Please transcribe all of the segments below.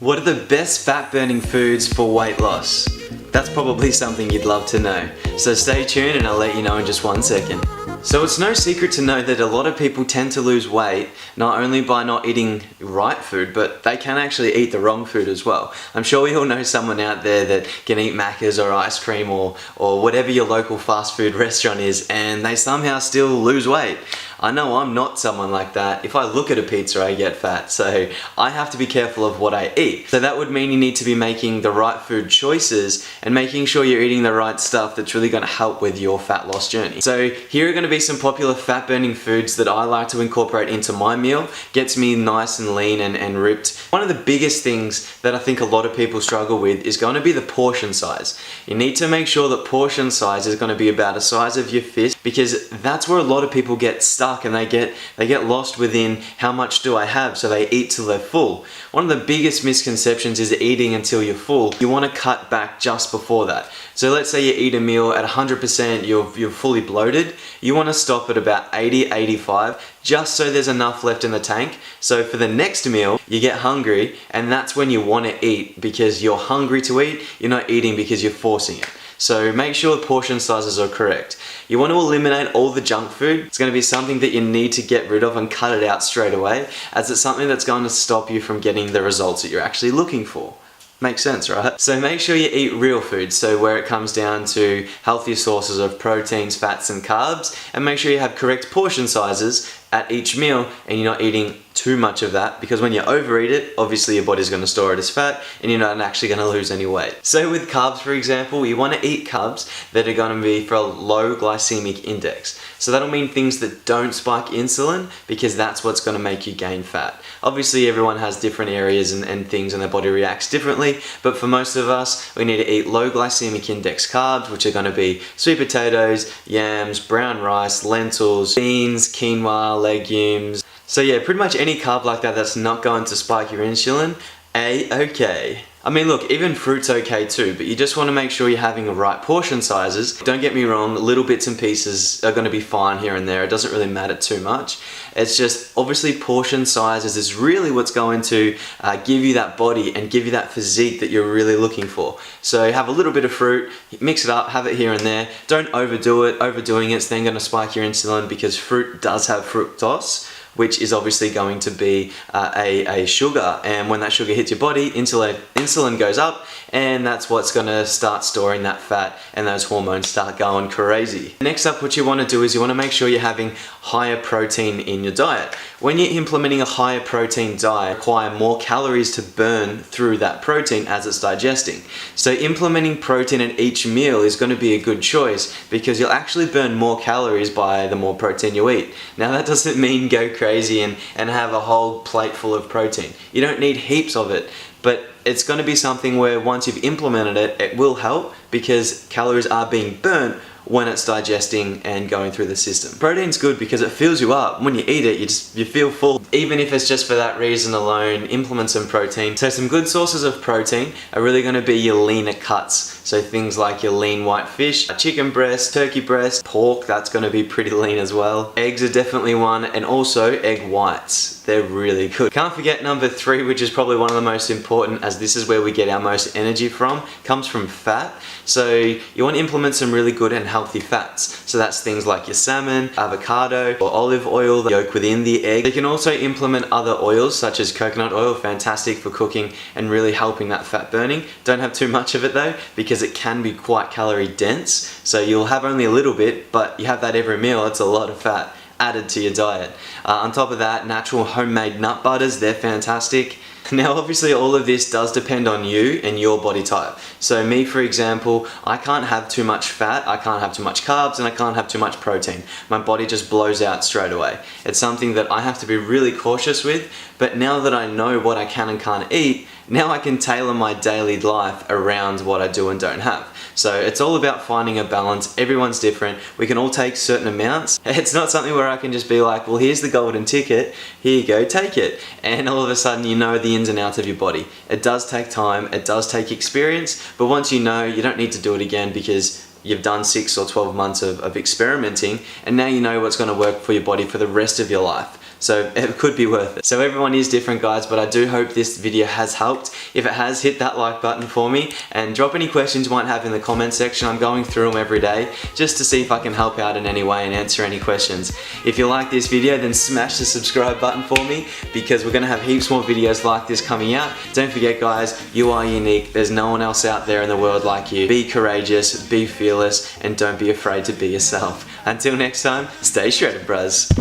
What are the best fat burning foods for weight loss? That's probably something you'd love to know. So stay tuned and I'll let you know in just 1 second. So it's no secret to know that a lot of people tend to lose weight not only by not eating right food, but they can actually eat the wrong food as well. I'm sure we all know someone out there that can eat Maccas or ice cream or whatever your local fast food restaurant is, and they somehow still lose weight. I know I'm not someone like that. If I look at a pizza, I get fat, so I have to be careful of what I eat. So that would mean you need to be making the right food choices and making sure you're eating the right stuff that's really going to help with your fat loss journey. So here are going to be some popular fat burning foods that I like to incorporate into my meal. Gets me nice and lean and ripped. One of the biggest things that I think a lot of people struggle with is going to be the portion size. You need to make sure that portion size is going to be about the size of your fist, because that's where a lot of people get stuck and they get lost within how much do I have, so they eat till they're full. One of the biggest misconceptions is eating until you're full. You want to cut back just before that. So let's say you eat a meal at 100%, you're fully bloated. You want to stop at about 80, 85, just so there's enough left in the tank. So for the next meal, you get hungry, and that's when you want to eat because you're hungry to eat. You're not eating because you're forcing it. So make sure the portion sizes are correct. You want to eliminate all the junk food. It's going to be something that you need to get rid of and cut it out straight away, as it's something that's going to stop you from getting the results that you're actually looking for. Makes sense, right? So make sure you eat real food, so where it comes down to healthy sources of proteins, fats and carbs, and make sure you have correct portion sizes at each meal and you're not eating too much of that, because when you overeat it, obviously your body's going to store it as fat and you're not actually going to lose any weight. So with carbs, for example, you want to eat carbs that are going to be for a low glycemic index. So that'll mean things that don't spike insulin, because that's what's going to make you gain fat. Obviously everyone has different areas and things and their body reacts differently, but for most of us, we need to eat low glycemic index carbs, which are going to be sweet potatoes, yams, brown rice, lentils, beans, quinoa, legumes. So yeah, pretty much any carb like that that's not going to spike your insulin, A-okay. I mean, look, even fruit's okay too, but you just want to make sure you're having the right portion sizes. Don't get me wrong, little bits and pieces are going to be fine here and there. It doesn't really matter too much. It's just, obviously portion sizes is really what's going to give you that body and give you that physique that you're really looking for. So have a little bit of fruit, mix it up, have it here and there. Don't overdo it. Overdoing it's then going to spike your insulin, because fruit does have fructose, which is obviously going to be a sugar, and when that sugar hits your body, insulin goes up, and that's what's going to start storing that fat, and those hormones start going crazy. Next up, what you want to do is you want to make sure you're having higher protein in your diet. When you're implementing a higher protein diet, require more calories to burn through that protein as it's digesting. So implementing protein at each meal is going to be a good choice, because you'll actually burn more calories by the more protein you eat. Now that doesn't mean go crazy and have a whole plate full of protein. You don't need heaps of it, but it's going to be something where once you've implemented it, it will help, because calories are being burnt when it's digesting and going through the system. Protein's good because it fills you up. When you eat it, you feel full. Even if it's just for that reason alone, implement some protein. So some good sources of protein are really going to be your leaner cuts. So things like your lean white fish, chicken breast, turkey breast, pork, that's going to be pretty lean as well. Eggs are definitely one, and also egg whites. They're really good. Can't forget number 3, which is probably one of the most important, as this is where we get our most energy from, comes from fat. So you want to implement some really good and healthy fats. So that's things like your salmon, avocado, or olive oil, the yolk within the egg. You can also implement other oils such as coconut oil, fantastic for cooking and really helping that fat burning. Don't have too much of it though, because it can be quite calorie dense. So you'll have only a little bit, but you have that every meal, it's a lot of fat added to your diet. On top of that, natural homemade nut butters, they're fantastic. Now obviously all of this does depend on you and your body type. So me, for example, I can't have too much fat, I can't have too much carbs, and I can't have too much protein. My body just blows out straight away. It's something that I have to be really cautious with, but now that I know what I can and can't eat, now I can tailor my daily life around what I do and don't have. So it's all about finding a balance. Everyone's different. We can all take certain amounts. It's not something where I can just be like, well, here's the golden ticket, here you go, take it. And all of a sudden you know the ins and outs of your body. It does take time, it does take experience, but once you know, you don't need to do it again, because you've done 6 or 12 months of experimenting, and now you know what's going to work for your body for the rest of your life. So it could be worth it. So everyone is different, guys, but I do hope this video has helped. If it has, hit that like button for me and drop any questions you might have in the comment section. I'm going through them every day just to see if I can help out in any way and answer any questions. If you like this video, then smash the subscribe button for me, because we're going to have heaps more videos like this coming out. Don't forget, guys, you are unique. There's no one else out there in the world like you. Be courageous, be fearless, and don't be afraid to be yourself. Until next time, stay shredded, bros.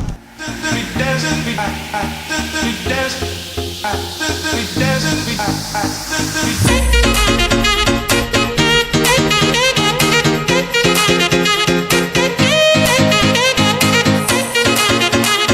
We